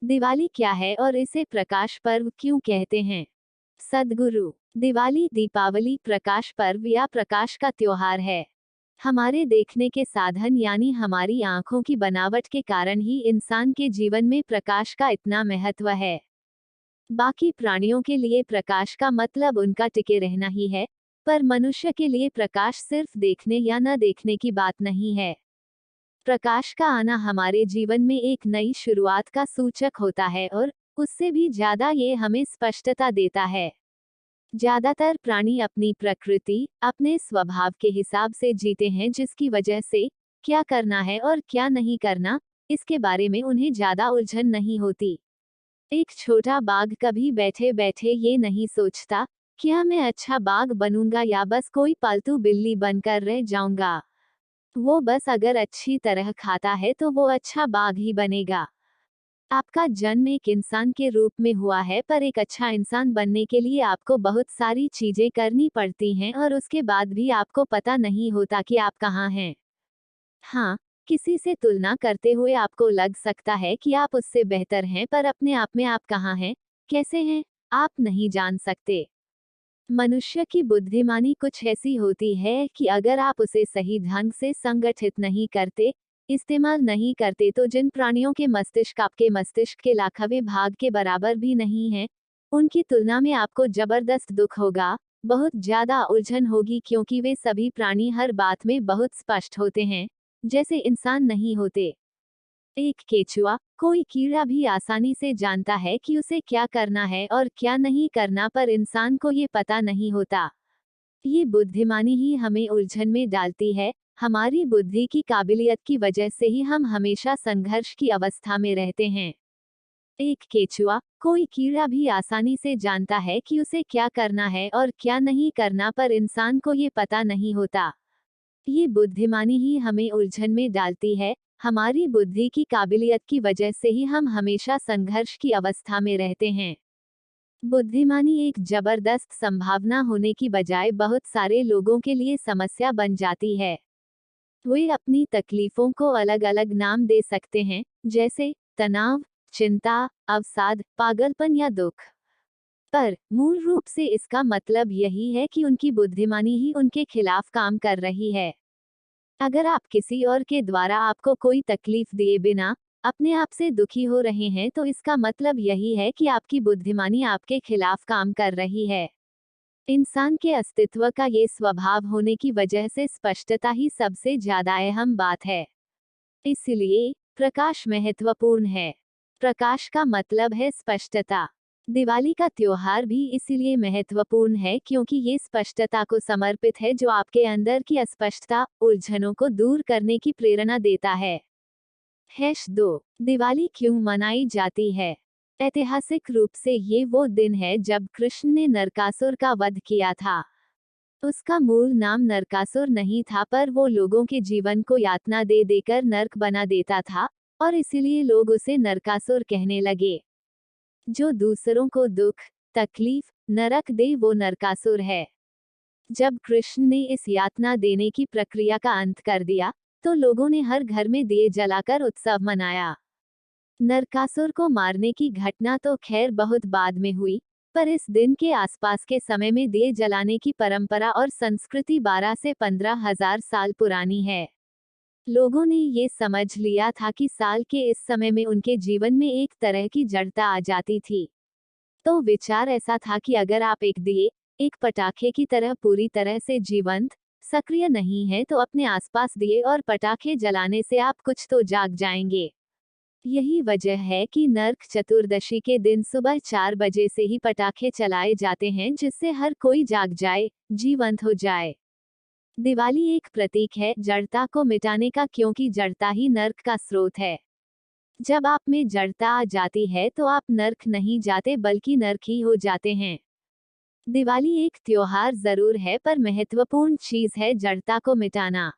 दिवाली क्या है और इसे प्रकाश पर्व क्यों कहते हैं? सद्गुरु। दिवाली दीपावली प्रकाश पर्व या प्रकाश का त्योहार है। हमारे देखने के साधन यानी हमारी आंखों की बनावट के कारण ही इंसान के जीवन में प्रकाश का इतना महत्व है। बाकी प्राणियों के लिए प्रकाश का मतलब उनका टिके रहना ही है, पर मनुष्य के लिए प्रकाश सिर्फ देखने या न देखने की बात नहीं है। प्रकाश का आना हमारे जीवन में एक नई शुरुआत का सूचक होता है और उससे भी ज्यादा ये हमें स्पष्टता देता है। ज्यादातर प्राणी अपनी प्रकृति, अपने स्वभाव के हिसाब से जीते हैं, जिसकी वजह से क्या करना है और क्या नहीं करना, इसके बारे में उन्हें ज्यादा उलझन नहीं होती। एक छोटा बाघ कभी बैठे बैठे ये नहीं सोचता, क्या मैं अच्छा बाघ बनूंगा या बस कोई पालतू बिल्ली बनकर रह जाऊंगा। वो बस अगर अच्छी तरह खाता है तो वो अच्छा बाघ ही बनेगा। आपका जन्म एक इंसान के रूप में हुआ है, पर एक अच्छा इंसान बनने के लिए आपको बहुत सारी चीजें करनी पड़ती हैं और उसके बाद भी आपको पता नहीं होता कि आप कहाँ हैं। हाँ, किसी से तुलना करते हुए आपको लग सकता है कि आप उससे बेहतर हैं, पर अपने आप में आप कहाँ हैं, कैसे हैं, आप नहीं जान सकते। मनुष्य की बुद्धिमानी कुछ ऐसी होती है कि अगर आप उसे सही ढंग से संगठित नहीं करते, इस्तेमाल नहीं करते, तो जिन प्राणियों के मस्तिष्क आपके मस्तिष्क के लाखवें भाग के बराबर भी नहीं है, उनकी तुलना में आपको जबरदस्त दुख होगा, बहुत ज्यादा उलझन होगी, क्योंकि वे सभी प्राणी हर बात में बहुत स्पष्ट होते हैं, जैसे इंसान नहीं होते। एक केचुआ, कोई कीड़ा भी आसानी से जानता है कि उसे क्या करना है और क्या नहीं करना, पर इंसान को ये पता नहीं होता। ये बुद्धिमानी ही हमें उलझन में डालती है। हमारी बुद्धि की काबिलियत की वजह से ही हम हमेशा संघर्ष की अवस्था में रहते हैं। एक केचुआ, कोई कीड़ा भी आसानी से जानता है कि उसे क्या करना है और क्या नहीं करना, पर इंसान को ये पता नहीं होता। ये बुद्धिमानी ही हमें उलझन में डालती है। हमारी बुद्धि की काबिलियत की वजह से ही हम हमेशा संघर्ष की अवस्था में रहते हैं। बुद्धिमानी एक जबरदस्त संभावना होने की बजाय बहुत सारे लोगों के लिए समस्या बन जाती है। वे अपनी तकलीफों को अलग अलग नाम दे सकते हैं, जैसे तनाव, चिंता, अवसाद, पागलपन या दुख। पर मूल रूप से इसका मतलब यही है कि उनकी बुद्धिमानी ही उनके खिलाफ काम कर रही है। अगर आप किसी और के द्वारा आपको कोई तकलीफ दिए बिना अपने आप से दुखी हो रहे हैं, तो इसका मतलब यही है कि आपकी बुद्धिमानी आपके खिलाफ काम कर रही है। इंसान के अस्तित्व का ये स्वभाव होने की वजह से स्पष्टता ही सबसे ज्यादा अहम बात है। इसलिए प्रकाश महत्वपूर्ण है। प्रकाश का मतलब है स्पष्टता। दिवाली का त्योहार भी इसीलिए महत्वपूर्ण है क्योंकि ये स्पष्टता को समर्पित है, जो आपके अंदर की अस्पष्टता, उलझनों को दूर करने की प्रेरणा देता है। 2. दिवाली क्यों मनाई जाती है? ऐतिहासिक रूप से ये वो दिन है जब कृष्ण ने नरकासुर का वध किया था। उसका मूल नाम नरकासुर नहीं था, पर वो लोगों के जीवन को यातना दे देकर नर्क बना देता था, और इसीलिए लोग उसे नरकासुर कहने लगे। जो दूसरों को दुख, तकलीफ, नरक दे वो नरकासुर है। जब कृष्ण ने इस यातना देने की प्रक्रिया का अंत कर दिया, तो लोगों ने हर घर में दिए जलाकर उत्सव मनाया। नरकासुर को मारने की घटना तो खैर बहुत बाद में हुई, पर इस दिन के आसपास के समय में दिए जलाने की परंपरा और संस्कृति 12 से 15,000 साल पुरानी है। लोगों ने ये समझ लिया था कि साल के इस समय में उनके जीवन में एक तरह की जड़ता आ जाती थी। तो विचार ऐसा था कि अगर आप एक दिए, एक पटाखे की तरह पूरी तरह से जीवंत, सक्रिय नहीं है, तो अपने आसपास दिए और पटाखे जलाने से आप कुछ तो जाग जाएंगे। यही वजह है कि नरक चतुर्दशी के दिन सुबह 4 बजे से ही पटाखे चलाए जाते हैं, जिससे हर कोई जाग जाए, जीवंत हो जाए। दिवाली एक प्रतीक है जड़ता को मिटाने का, क्योंकि जड़ता ही नर्क का स्रोत है। जब आप में जड़ता आ जाती है तो आप नर्क नहीं जाते, बल्कि नर्क ही हो जाते हैं। दिवाली एक त्योहार जरूर है, पर महत्वपूर्ण चीज है जड़ता को मिटाना।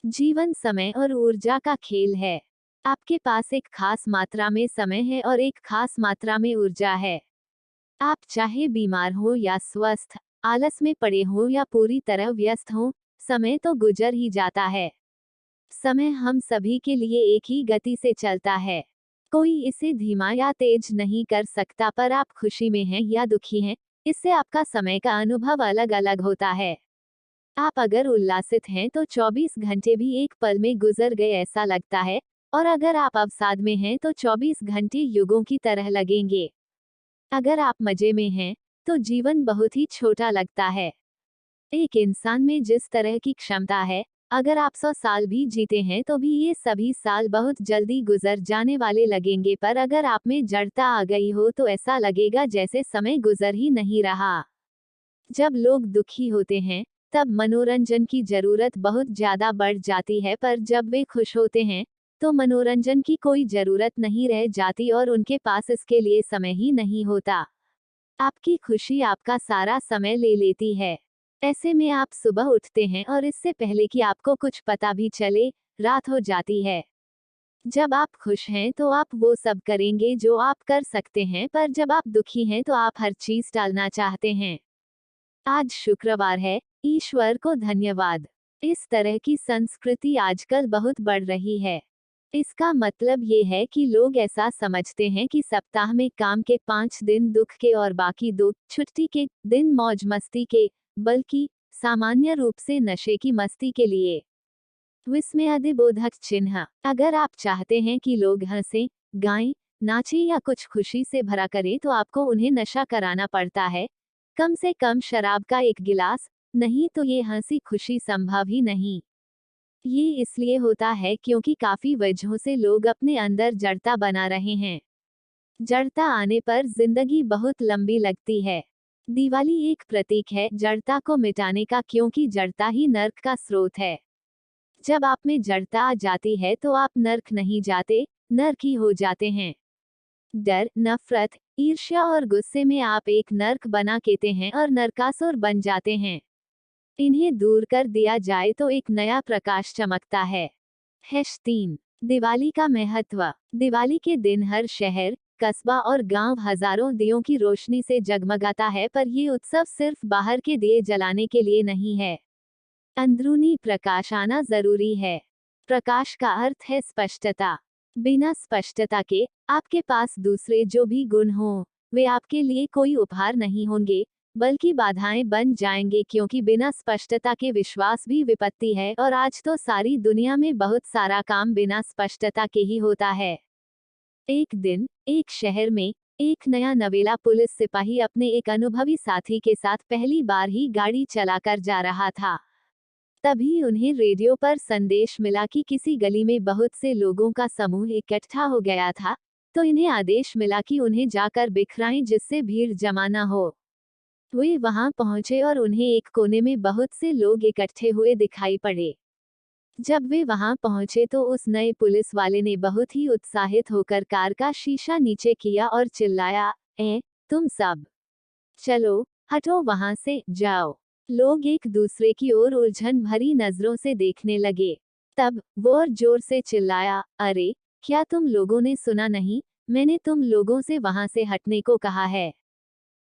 जीवन समय और ऊर्जा का खेल है। आपके पास एक खास मात्रा में समय है और एक खास मात्रा में ऊर्जा है। आप चाहे बीमार हो या स्वस्थ, आलस में पड़े हो या पूरी तरह व्यस्त हो, समय तो गुजर ही जाता है। समय हम सभी के लिए एक ही गति से चलता है। कोई इसे धीमा या तेज नहीं कर सकता, पर आप खुशी में हैं या दुखी हैं, इससे आपका समय का अनुभव अलग अलग होता है। आप अगर उल्लासित हैं तो 24 घंटे भी एक पल में गुजर गए ऐसा लगता है, और अगर आप अवसाद में हैं तो 24 घंटे युगों की तरह लगेंगे। अगर आप मजे में हैं तो जीवन बहुत ही छोटा लगता है। एक इंसान में जिस तरह की क्षमता है, अगर आप 100 साल भी जीते हैं तो भी ये सभी साल बहुत जल्दी गुजर जाने वाले लगेंगे, पर अगर आप में जड़ता आ गई हो तो ऐसा लगेगा जैसे समय गुजर ही नहीं रहा। जब लोग दुखी होते हैं तब मनोरंजन की जरूरत बहुत ज्यादा बढ़ जाती है, पर जब वे खुश होते हैं तो मनोरंजन की कोई जरूरत नहीं रह जाती और उनके पास इसके लिए समय ही नहीं होता। आपकी खुशी आपका सारा समय ले लेती है। ऐसे में आप सुबह उठते हैं और इससे पहले कि आपको कुछ पता भी चले, रात हो जाती है। जब आप खुश हैं तो आप वो सब करेंगे जो आप कर सकते हैं, पर जब आप दुखी हैं तो आप हर चीज टालना चाहते हैं। आज शुक्रवार है, ईश्वर को धन्यवाद। इस तरह की संस्कृति आजकल बहुत बढ़ रही है। इसका मतलब ये है कि लोग ऐसा समझते हैं कि सप्ताह में काम के 5 दिन दुख के और बाकी 2 छुट्टी के दिन मौज मस्ती के, बल्कि सामान्य रूप से नशे की मस्ती के लिए। विस्मयादिबोधक चिन्ह। अगर आप चाहते हैं कि लोग हंसें, गाएं, नाचें या कुछ खुशी से भरा करें तो आपको उन्हें नशा कराना पड़ता है। कम से कम शराब का एक गिलास, नहीं तो ये हंसी खुशी संभव ही नहीं। ये इसलिए होता है क्योंकि काफी वजहों से लोग अपने अंदर जड़ता बना रहे हैं। जड़ता आने पर जिंदगी बहुत लंबी लगती है। दिवाली एक प्रतीक है जड़ता को मिटाने का, क्योंकि जड़ता ही नर्क का स्रोत है। जब आप में जड़ता आ जाती है तो आप नर्क नहीं जाते, नर्क ही हो जाते हैं। डर, नफरत, ईर्ष्या और गुस्से में आप एक नर्क बना देते हैं और नरकासुर बन जाते हैं। इन्हें दूर कर दिया जाए तो एक नया प्रकाश चमकता है। 3 दिवाली का महत्व। दिवाली के दिन हर शहर, कस्बा और गांव हजारों दियों की रोशनी से जगमगाता है, पर ये उत्सव सिर्फ बाहर के दिए जलाने के लिए नहीं है। अंदरूनी प्रकाश आना जरूरी है। प्रकाश का अर्थ है स्पष्टता। बिना स्पष्टता के आपके पास दूसरे जो भी गुण हों, वे आपके लिए कोई उपहार नहीं होंगे, बल्कि बाधाएं बन जाएंगे, क्योंकि बिना स्पष्टता के विश्वास भी विपत्ति है, और आज तो सारी दुनिया में बहुत सारा काम बिना स्पष्टता के ही होता है। एक दिन एक शहर में एक नया नवेला पुलिस सिपाही अपने एक अनुभवी साथी के साथ पहली बार ही गाड़ी चलाकर जा रहा था। तभी उन्हें रेडियो पर संदेश मिला कि किसी गली में बहुत से लोगों का समूह इकट्ठा हो गया था, तो इन्हें आदेश मिला कि उन्हें जाकर बिखराएं जिससे भीड़ जमा न हो। वे वहां पहुंचे और उन्हें एक कोने में बहुत से लोग इकट्ठे हुए दिखाई पड़े। जब वे वहां पहुंचे तो उस नए पुलिस वाले ने बहुत ही उत्साहित होकर कार का शीशा नीचे किया और चिल्लाया, तुम सब चलो, हटो वहां से, जाओ। लोग एक दूसरे की ओर उलझन भरी नजरों से देखने लगे। तब वो और जोर से चिल्लाया, अरे, क्या तुम लोगों ने सुना नहीं? मैंने तुम लोगों से वहां से हटने को कहा है।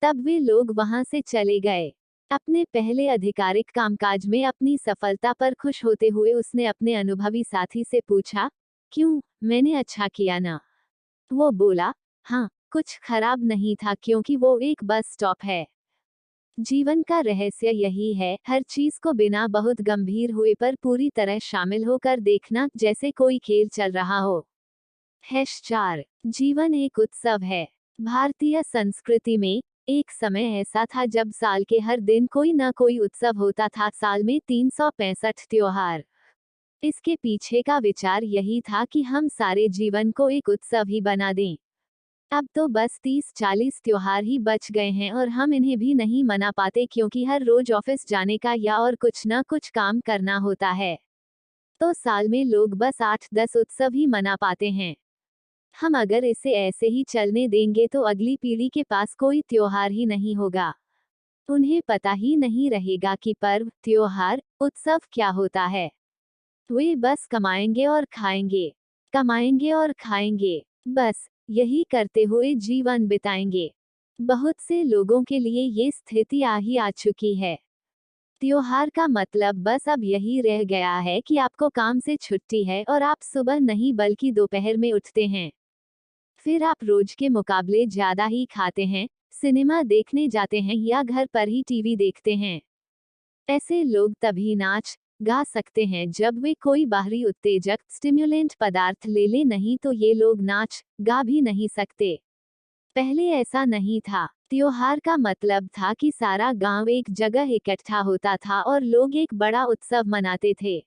तब वे लोग वहां से चले गए। अपने पहले आधिकारिक कामकाज में अपनी सफलता पर खुश होते हुए उसने अपने अनुभवी साथी से पूछा, क्यों, मैंने अच्छा किया ना? वो बोला, हाँ, कुछ खराब नहीं था, क्योंकि वो एक बस स्टॉप है। जीवन का रहस्य यही है, हर चीज को बिना बहुत गंभीर हुए पर पूरी तरह शामिल होकर देखना, जैसे कोई खेल चल रहा हो। 4 जीवन एक उत्सव है। भारतीय संस्कृति में एक समय ऐसा था जब साल के हर दिन कोई ना कोई उत्सव होता था, साल में 365 त्योहार। इसके पीछे का विचार यही था कि हम सारे जीवन को एक उत्सव ही बना दें। अब तो बस 30-40 त्योहार ही बच गए हैं और हम इन्हें भी नहीं मना पाते, क्योंकि हर रोज ऑफिस जाने का या और कुछ न कुछ काम करना होता है। तो साल में लोग बस 8-10 उत्सव ही मना पाते हैं। हम अगर इसे ऐसे ही चलने देंगे तो अगली पीढ़ी के पास कोई त्योहार ही नहीं होगा। उन्हें पता ही नहीं रहेगा कि पर्व, त्योहार, उत्सव क्या होता है। वे बस कमाएंगे और खाएंगे, कमाएंगे और खाएंगे, बस यही करते हुए जीवन बिताएंगे। बहुत से लोगों के लिए ये स्थिति आ चुकी है। त्योहार का मतलब बस अब यही रह गया है कि आपको काम से छुट्टी है और आप सुबह नहीं बल्कि दोपहर में उठते हैं। फिर आप रोज के मुकाबले ज्यादा ही खाते हैं, सिनेमा देखने जाते हैं या घर पर ही टीवी देखते हैं। ऐसे लोग तभी नाच गा सकते हैं जब वे कोई बाहरी उत्तेजक स्टिम्युलेंट पदार्थ ले ले, नहीं तो ये लोग नाच गा भी नहीं सकते। पहले ऐसा नहीं था। त्योहार का मतलब था कि सारा गांव एक जगह इकट्ठा होता था और लोग एक बड़ा उत्सव मनाते थे।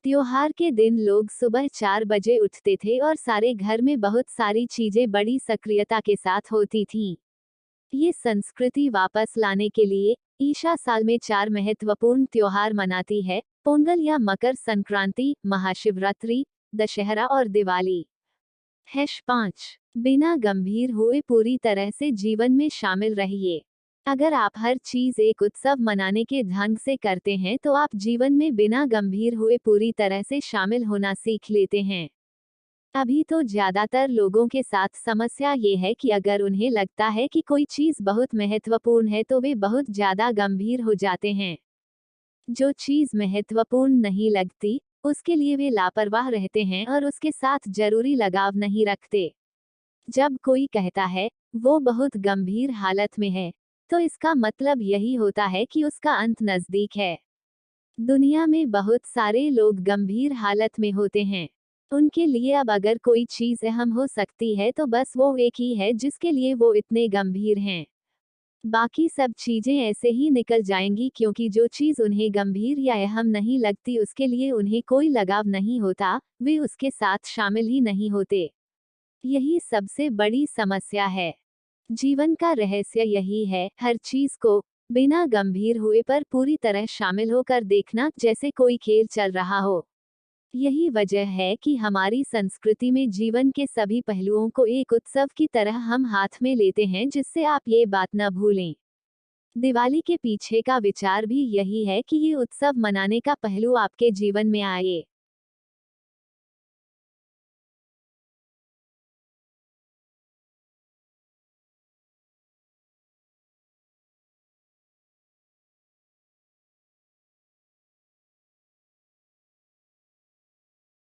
त्योहार के दिन लोग सुबह 4 बजे उठते थे और सारे घर में बहुत सारी चीजें बड़ी सक्रियता के साथ होती थीं। ये संस्कृति वापस लाने के लिए ईशा साल में 4 महत्वपूर्ण त्योहार मनाती है: पोंगल या मकर संक्रांति, महाशिवरात्रि, दशहरा और दिवाली। 5 बिना गंभीर हुए पूरी तरह से जीवन में शामिल रहिए। अगर आप हर चीज एक उत्सव मनाने के ढंग से करते हैं तो आप जीवन में बिना गंभीर हुए पूरी तरह से शामिल होना सीख लेते हैं। अभी तो ज्यादातर लोगों के साथ समस्या ये है कि अगर उन्हें लगता है कि कोई चीज बहुत महत्वपूर्ण है तो वे बहुत ज्यादा गंभीर हो जाते हैं। जो चीज महत्वपूर्ण नहीं लगती, उसके लिए वे लापरवाह रहते हैं और उसके साथ जरूरी लगाव नहीं रखते। जब कोई कहता है वो बहुत गंभीर हालत में है, तो इसका मतलब यही होता है कि उसका अंत नजदीक है। दुनिया में बहुत सारे लोग गंभीर हालत में होते हैं। उनके लिए अब अगर कोई चीज अहम हो सकती है तो बस वो एक ही है जिसके लिए वो इतने गंभीर हैं। बाकी सब चीजें ऐसे ही निकल जाएंगी क्योंकि जो चीज उन्हें गंभीर या अहम नहीं लगती उसके लिए उन्हें कोई लगाव नहीं होता, वे उसके साथ शामिल ही नहीं होते। यही सबसे बड़ी समस्या है। जीवन का रहस्य यही है, हर चीज को बिना गंभीर हुए पर पूरी तरह शामिल होकर देखना, जैसे कोई खेल चल रहा हो। यही वजह है कि हमारी संस्कृति में जीवन के सभी पहलुओं को एक उत्सव की तरह हम हाथ में लेते हैं, जिससे आप ये बात न भूलें। दिवाली के पीछे का विचार भी यही है कि ये उत्सव मनाने का पहलू आपके जीवन में आए।